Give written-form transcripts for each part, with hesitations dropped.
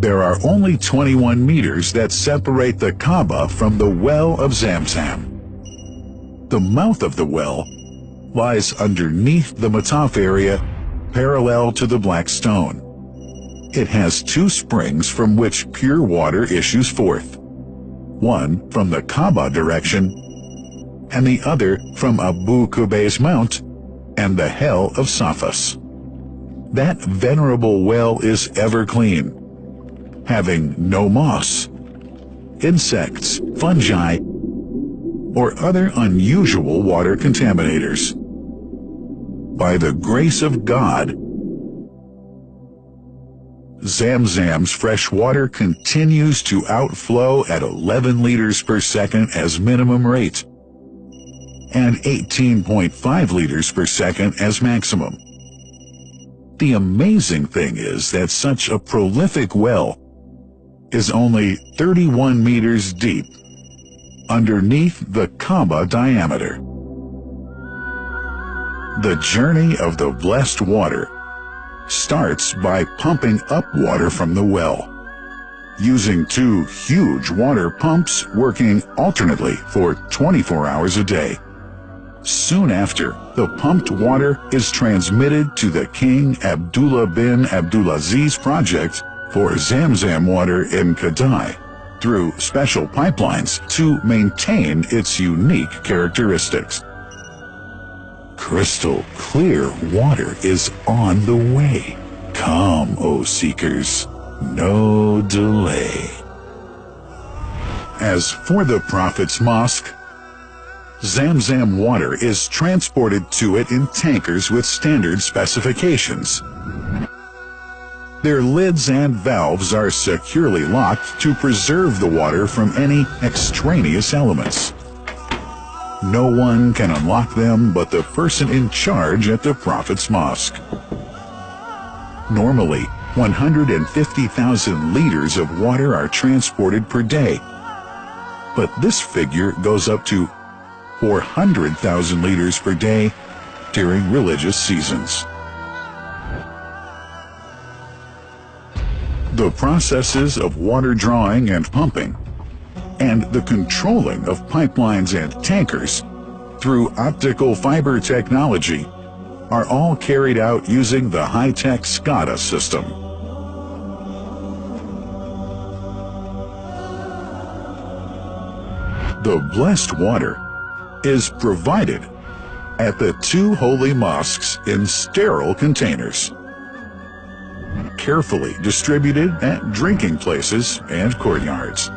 There are only 21 meters that separate the Kaaba from the well of Zam Zam. The mouth of the well lies underneath the Mataf area, parallel to the black stone. It has two springs from which pure water issues forth, one from the Kaaba direction and the other from Abu Qubay's mount and the hell of Safas. That venerable well is ever clean, having no moss, insects, fungi, or other unusual water contaminators. By the grace of God, Zam Zam's fresh water continues to outflow at 11 liters per second as minimum rate and 18.5 liters per second as maximum. The amazing thing is that such a prolific well is only 31 meters deep underneath the Kaaba diameter. The journey of the blessed water starts by pumping up water from the well, using two huge water pumps working alternately for 24 hours a day. Soon after, the pumped water is transmitted to the King Abdullah bin Abdulaziz project for Zam Zam water in Kadai through special pipelines to maintain its unique characteristics. Crystal clear water is on the way. Come, O seekers, no delay. As for the Prophet's Mosque, Zam Zam water is transported to it in tankers with standard specifications. Their lids and valves are securely locked to preserve the water from any extraneous elements. No one can unlock them but the person in charge at the Prophet's Mosque. Normally, 150,000 liters of water are transported per day, but this figure goes up to 400,000 liters per day during religious seasons. The processes of water drawing and pumping, and the controlling of pipelines and tankers through optical fiber technology are all carried out using the high-tech SCADA system. The blessed water is provided at the two holy mosques in sterile containers, carefully distributed at drinking places and courtyards.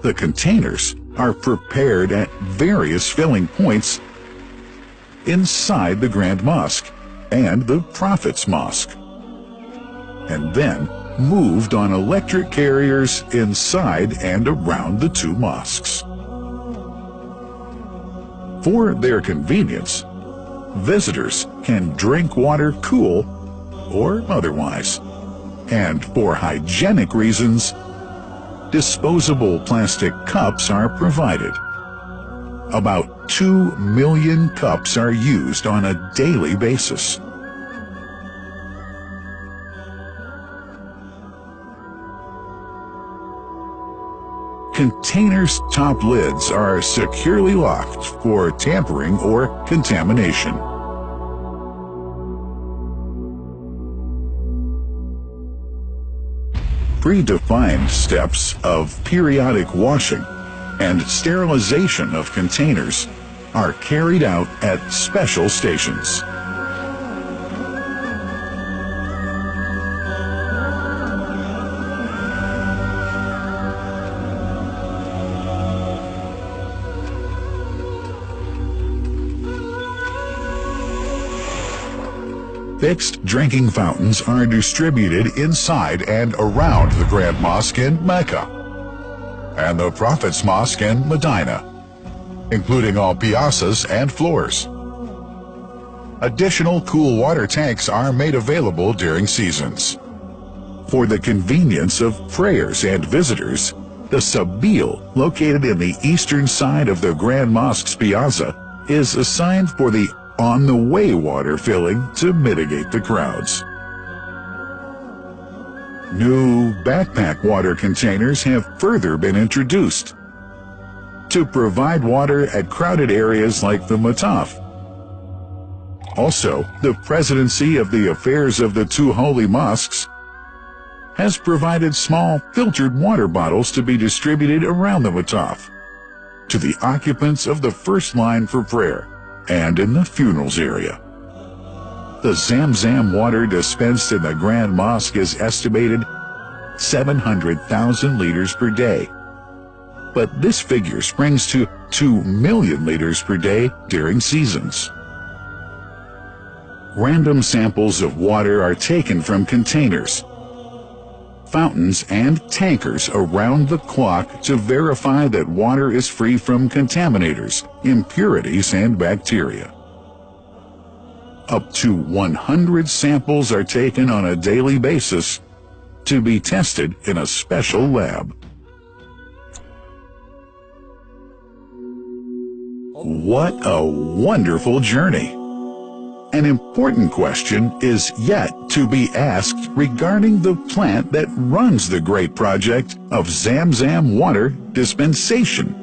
The containers are prepared at various filling points inside the Grand Mosque and the Prophet's Mosque, and then moved on electric carriers inside and around the two mosques. For their convenience, visitors can drink water cool or otherwise, and for hygienic reasons, disposable plastic cups are provided. About 2 million cups are used on a daily basis. Containers' top lids are securely locked for tampering or contamination. Predefined steps of periodic washing and sterilization of containers are carried out at special stations. Fixed drinking fountains are distributed inside and around the Grand Mosque in Mecca and the Prophet's Mosque in Medina, including all piazzas and floors. Additional cool water tanks are made available during seasons. For the convenience of prayers and visitors, the Sabil, located in the eastern side of the Grand Mosque's piazza, is assigned for the on-the-way water filling to mitigate the crowds. New backpack water containers have further been introduced to provide water at crowded areas like the Mataf. Also, the Presidency of the Affairs of the Two Holy Mosques has provided small filtered water bottles to be distributed around the Mataf to the occupants of the first line for prayer and in the funerals area. The Zam Zam water dispensed in the Grand Mosque is estimated 700,000 liters per day, but this figure springs to 2 million liters per day during seasons. Random samples of water are taken from containers, fountains, and tankers around the clock to verify that water is free from contaminators, impurities, and bacteria. Up to 100 samples are taken on a daily basis to be tested in a special lab. What a wonderful journey! An important question is yet to be asked regarding the plant that runs the great project of Zam Zam water dispensation.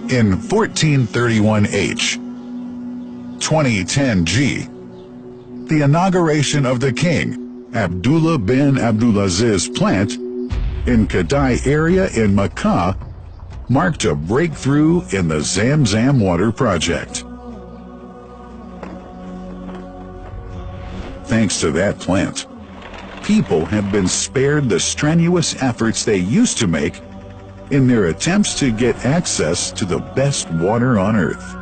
In 1431H, 2010G, the inauguration of the King Abdullah bin Abdulaziz plant in Kadai area in Makkah marked a breakthrough in the Zam Zam water project. Thanks to that plant, people have been spared the strenuous efforts they used to make in their attempts to get access to the best water on Earth.